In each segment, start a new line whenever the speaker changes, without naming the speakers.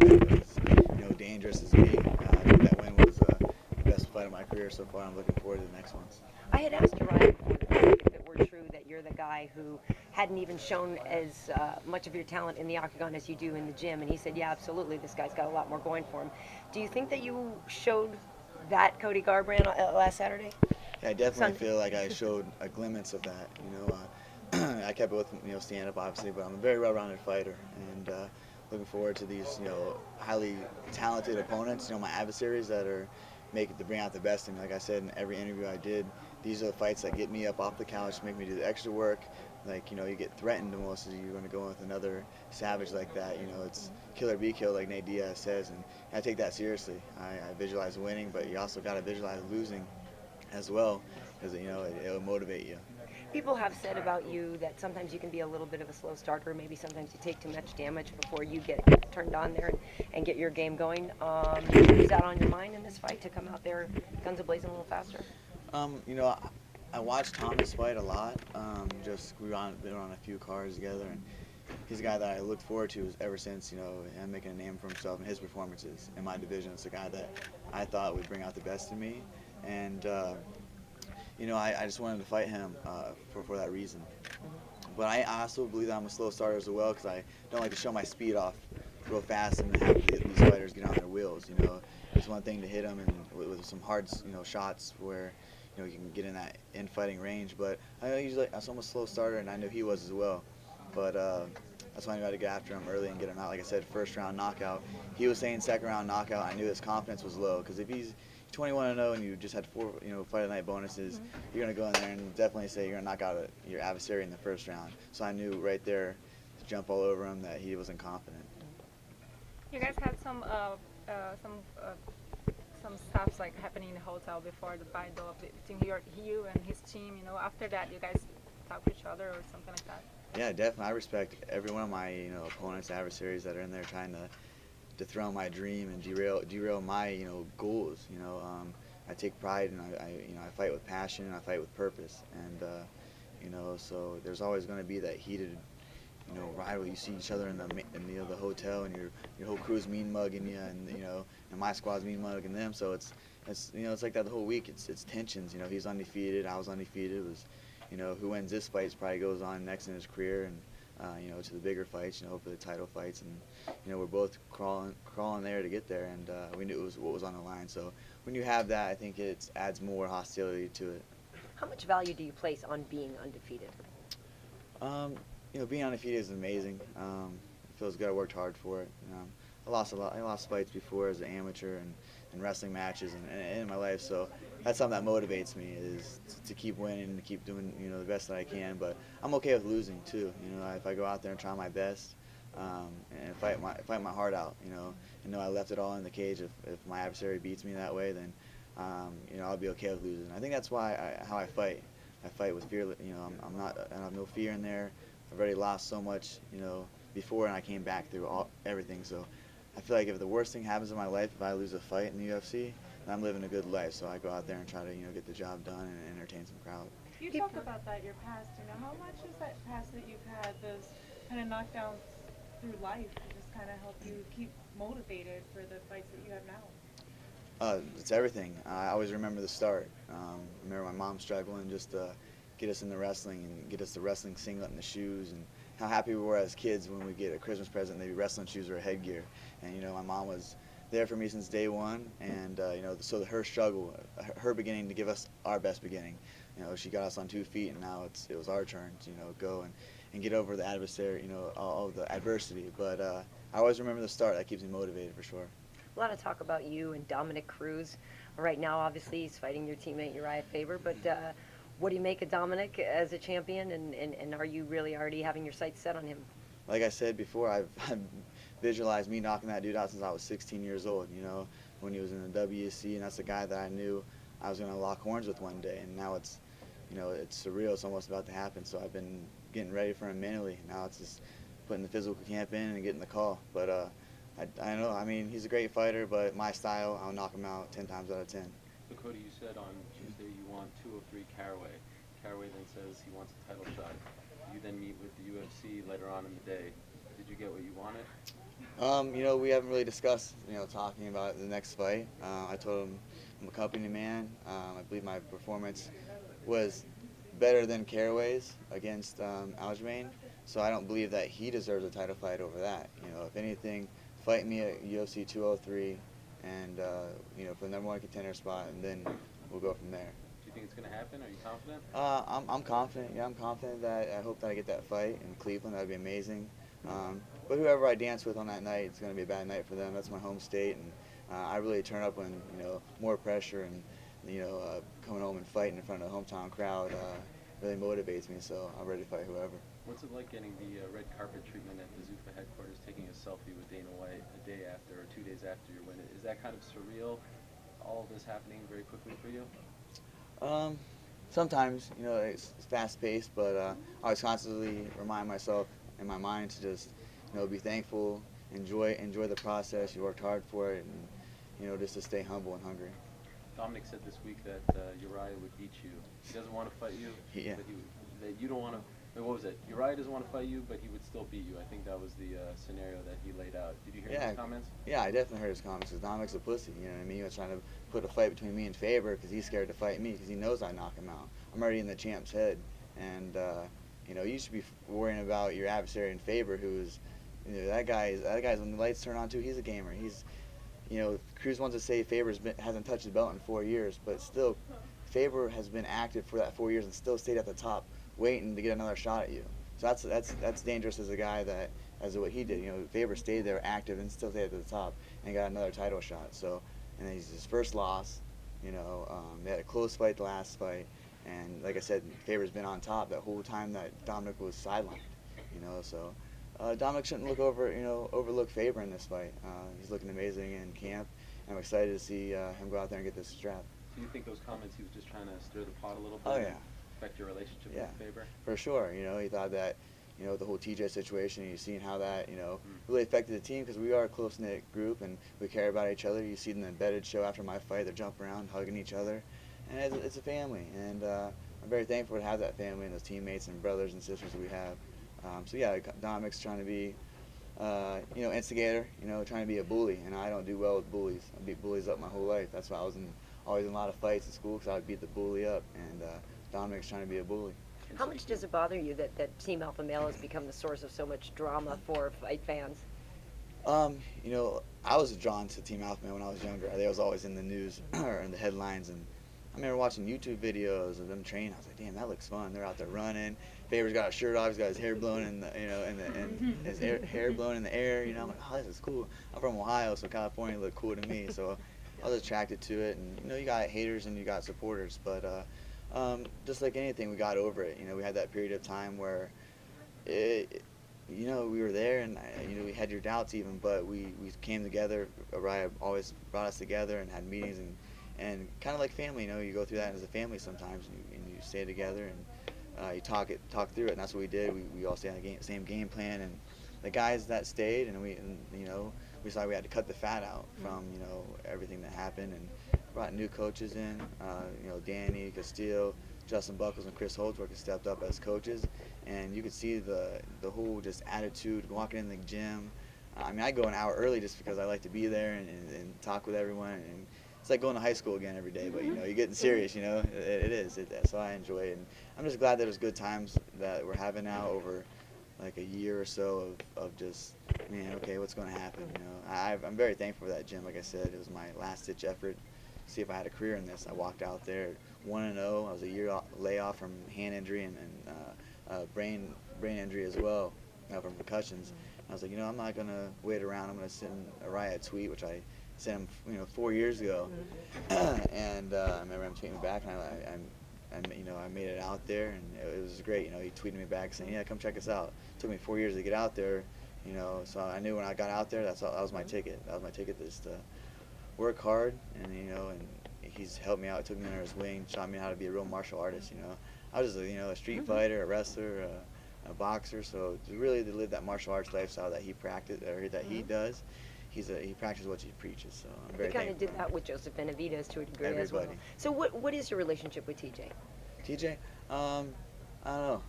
as dangerous as me. I think that win was the best fight of my career so far. I'm looking forward to the next ones.
I had asked Ryan before the fight if it were true that you're the guy who hadn't even shown as much of your talent in the octagon as you do in the gym, and he said, yeah, absolutely, this guy's got a lot more going for him. Do you think that you showed that Cody Garbrandt last Saturday?
Yeah, I definitely feel like I showed a glimpse of that. I kept it with stand-up, obviously, but I'm a very well-rounded fighter, and looking forward to these highly talented opponents. My adversaries that are making to bring out the best in me. Like I said in every interview I did, these are the fights that get me up off the couch, make me do the extra work. Like you get threatened almost as you're going to go in with another savage like that. It's kill or be killed, like Nate Diaz says, and I take that seriously. I visualize winning, but you also got to visualize losing as well, because it'll motivate you.
People have said about you that sometimes you can be a little bit of a slow starter. Maybe sometimes you take too much damage before you get turned on there and get your game going. Is that on your mind in this fight, to come out there guns a-blazing a little faster?
I watched Thomas fight a lot. Been on a few cards together, and he's a guy that I looked forward to ever since him making a name for himself in his performances in my division. It's a guy that I thought would bring out the best in me, and I just wanted to fight him for that reason. But I also believe that I'm a slow starter as well, because I don't like to show my speed off real fast and have these fighters get on their wheels. It's one thing to hit them and with some hard shots where you can get in that infighting range. But I was almost a slow starter, and I knew he was as well. But that's why I got to get after him early and get him out. Like I said, first round knockout. He was saying second round knockout. I knew his confidence was low, because if he's 21-0 and you just had 4 fight of the night bonuses, you're going to go in there and definitely say you're going to knock out your adversary in the first round. So I knew right there to jump all over him that he wasn't confident.
You guys had some stuff like happening in the hotel before the fight, though, between you and his team. After that, you guys talk to each other or something like that?
Yeah, definitely. I respect every one of my opponents, adversaries that are in there trying to dethrone my dream and derail my goals. I take pride, and I fight with passion, and I fight with purpose, and so there's always going to be that heated rivalry. You see each other in the hotel, and your whole crew's mean mugging you, and my squad's mean mugging them. So it's like that the whole week. It's tensions. He's undefeated, I was undefeated. It was who wins this fight probably goes on next in his career, and to the bigger fights, hopefully the title fights, and we're both crawling there to get there, and we knew it was what was on the line. So when you have that, I think it adds more hostility to it.
How much value do you place on being undefeated?
Being undefeated is amazing. It feels good. I worked hard for it. I lost fights before as an amateur and wrestling matches and in my life. So that's something that motivates me, is to keep winning and to keep doing the best that I can. But I'm okay with losing too. If I go out there and try my best and fight my heart out, and know I left it all in the cage. If my adversary beats me that way, then I'll be okay with losing. I think that's how I fight. I fight with fear. I have no fear in there. I've already lost so much, before, and I came back through everything. So I feel like if the worst thing happens in my life, if I lose a fight in the UFC, then I'm living a good life. So I go out there and try to, get the job done and entertain some crowd.
You talked about that, your past. How much is that past that you've had, those kind of knockdowns through life, to just kind of help you keep motivated for the fights that you have now?
It's everything. I always remember the start. I remember my mom struggling just to get us into wrestling and get us the wrestling singlet and the shoes, and how happy we were as kids when we get a Christmas present, maybe wrestling shoes or a headgear. And my mom was there for me since day one, and so her struggle, her beginning to give us our best beginning. She got us on 2 feet, and now it was our turn to go and get over the adversary, all the adversity. But I always remember the start. That keeps me motivated for sure.
A lot of talk about you and Dominic Cruz. Right now, obviously, he's fighting your teammate Uriah Faber, but what do you make of Dominic as a champion, and are you really already having your sights set on him?
Like I said before, I've visualized me knocking that dude out since I was 16 years old, when he was in the WEC, and that's the guy that I knew I was going to lock horns with one day. And now it's surreal. It's almost about to happen. So I've been getting ready for him mentally. Now it's just putting the physical camp in and getting the call. But I know, he's a great fighter, but my style, I'll knock him out 10 times out of 10.
So Cody, you said on Tuesday you want 203 Caraway. Caraway then says he wants a title shot. You then meet with the UFC later on in the day. Did Did you get what you wanted?
You know, we haven't really discussed, you know, talking about the next fight. I told him I'm a company man. I believe my performance was better than Caraway's against Aljamain, so I don't believe that he deserves a title fight over that. You know, if anything, fight me at UFC 203, and you know, for the #1 contender spot, and then we'll go from there.
Do you think it's going to happen? Are you confident?
I'm confident. Yeah, I'm confident that I hope that I get that fight in Cleveland. That'd be amazing. But whoever I dance with on that night, it's going to be a bad night for them. That's my home state, and I really turn up when, you know, more pressure and, you know, coming home and fighting in front of the hometown crowd really motivates me. So I'm ready to fight whoever.
What's it like getting the red carpet treatment at the Zuffa headquarters, taking a selfie with Dana White a day after or 2 days after your win? Is that kind of surreal? All of this happening very quickly for you?
Sometimes, you know, it's fast-paced, but I always constantly remind myself in my mind to just, you know, be thankful, enjoy the process. You worked hard for it, and, you know, just to stay humble and hungry.
Dominic said this week that Uriah would beat you. He doesn't want to fight you.
Yeah.
But that you don't want to. What was it? Uriah doesn't want to fight you, but he would still beat you. I think that was the scenario that he laid out. Did you hear his comments?
Yeah, I definitely heard his comments. Because Dominic's a pussy. You know what I mean? He was trying to put a fight between me and Faber because he's scared to fight me because he knows I knock him out. I'm already in the champ's head, and you know, you should be worrying about your adversary in Faber, who's, you know, that guy's when the lights turn on too. He's a gamer. He's, you know, Cruz wants to say hasn't touched the belt in 4 years, but still, Faber has been active for that 4 years and still stayed at the top, waiting to get another shot at you. So that's dangerous as a guy that, as what he did. You know, Faber stayed there active and still stayed at the top and got another title shot. So, and he's his first loss. You know, they had a close fight the last fight, and like I said, Faber's been on top that whole time that Dominic was sidelined. You know, so Dominic shouldn't overlook Faber in this fight. He's looking amazing in camp, and I'm excited to see him go out there and get this strap.
Do you think those comments he was just trying to stir the pot a little bit?
Oh yeah.
Affect your relationship
Yeah,
with Faber?
for sure. You know, he thought that, you know, the whole TJ situation, you've seen how that, you know, really affected the team because we are a close-knit group and we care about each other. You see in the embedded show after my fight, they're jumping around, hugging each other. And it's a family. And I'm very thankful to have that family and those teammates and brothers and sisters that we have. So, yeah, Dominic's trying to be, you know, instigator, you know, trying to be a bully. And I don't do well with bullies. I beat bullies up my whole life. That's why I was always in a lot of fights in school because I would beat the bully up. And Dominic's trying to be a bully.
How much does it bother you that Team Alpha Male has become the source of so much drama for fight fans?
You know, I was drawn to Team Alpha Male when I was younger. They was always in the news or in the headlines, and I remember watching YouTube videos of them training. I was like, damn, that looks fun. They're out there running. Faber's got a shirt off. He's got his hair blown in the, you know, and his hair blown in the air. You know, I'm like, oh, this is cool. I'm from Ohio, so California looked cool to me. So I was attracted to it. And you know, you got haters and you got supporters, but just like anything, we got over it. You know, we had that period of time where, you know, we were there, and you know, we had your doubts even, but we came together. Araya always brought us together and had meetings and kind of like family. You know, you go through that as a family sometimes, and you stay together and you talk through it. And that's what we did. We all stayed on the same game plan, and the guys that stayed, and you know, we saw we had to cut the fat out from, you know, everything that happened, and brought new coaches in. You know, Danny Castillo, Justin Buckles, and Chris Holdsworth has stepped up as coaches, and you could see the whole just attitude walking in the gym. I mean, I go an hour early just because I like to be there and talk with everyone, and it's like going to high school again every day. But you know, you're getting serious. You know, it is. So I enjoy it, and I'm just glad that it was good times that we're having now over like a year or so of just, man, okay, what's going to happen? You know, I'm very thankful for that gym. Like I said, it was my last-ditch effort. See if I had a career in this. I walked out there 1-0. I was a year layoff from hand injury and brain injury as well, from concussions. I was like, you know, I'm not gonna wait around. I'm gonna send Araya a tweet, which I sent him, you know, 4 years ago. And I remember him tweeting me back, and you know, I made it out there, and it was great. You know, he tweeted me back saying, yeah, come check us out. It took me 4 years to get out there, you know, so I knew when I got out there, that was my ticket. That was my ticket, just to work hard, and you know, and he's helped me out, took me under his wing, taught me how to be a real martial artist. You know, I was just, you know, a street fighter, a wrestler, a boxer. So to really to live that martial arts lifestyle that he practiced or that he does, he practices what he preaches. So I'm very
You kind of
thankful.
did that with Joseph Benavidez to a degree as well.
Everybody.
So what is your relationship with TJ?
TJ, I don't know.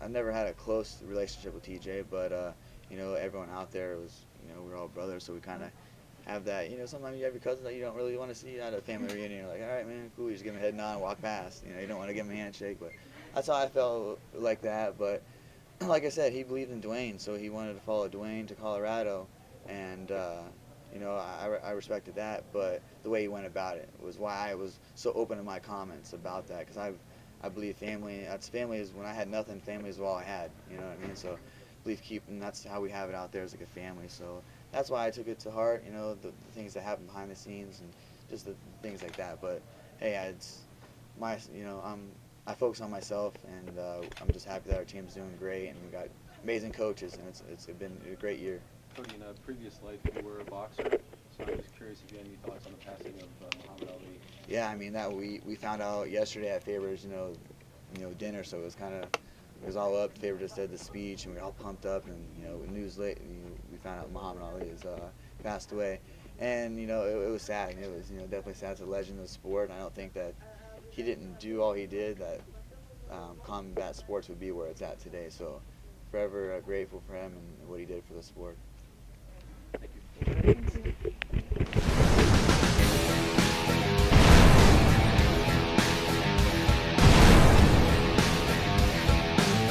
I've never had a close relationship with TJ, but you know, everyone out there was, you know, we're all brothers, so we kind of have that, you know, sometimes you have your cousins that you don't really want to see at a family reunion. You're like, all right, man, cool, you just give him a head nod and walk past. You know, you don't want to give him a handshake, but that's how I felt like that. But like I said, he believed in Dwayne, so he wanted to follow Dwayne to Colorado, and you know, I respected that. But the way he went about it was why I was so open in my comments about that, because I believe family. Family is when I had nothing. Family is all I had. You know what I mean? So, I believe and that's how we have it out there as like a family. So that's why I took it to heart. You know, the things that happen behind the scenes and just the things like that. But hey, it's you know, I focus on myself, and I'm just happy that our team's doing great, and we got amazing coaches, and it's been a great year.
Cody, in a previous life, you were a boxer, so I'm just curious if you had any thoughts on the passing of Muhammad Ali.
Yeah, I mean that we found out yesterday at Faber's, you know, dinner, so it was all up. Faber just did the speech, and we were all pumped up, and you know, news late, we found out Muhammad Ali has passed away, and you know, it was sad. It was, you know, definitely sad. It's a legend of the sport, and I don't think that he didn't do all he did that combat sports would be where it's at today. So forever grateful for him and what he did for the sport.
Thank you.
Thank you.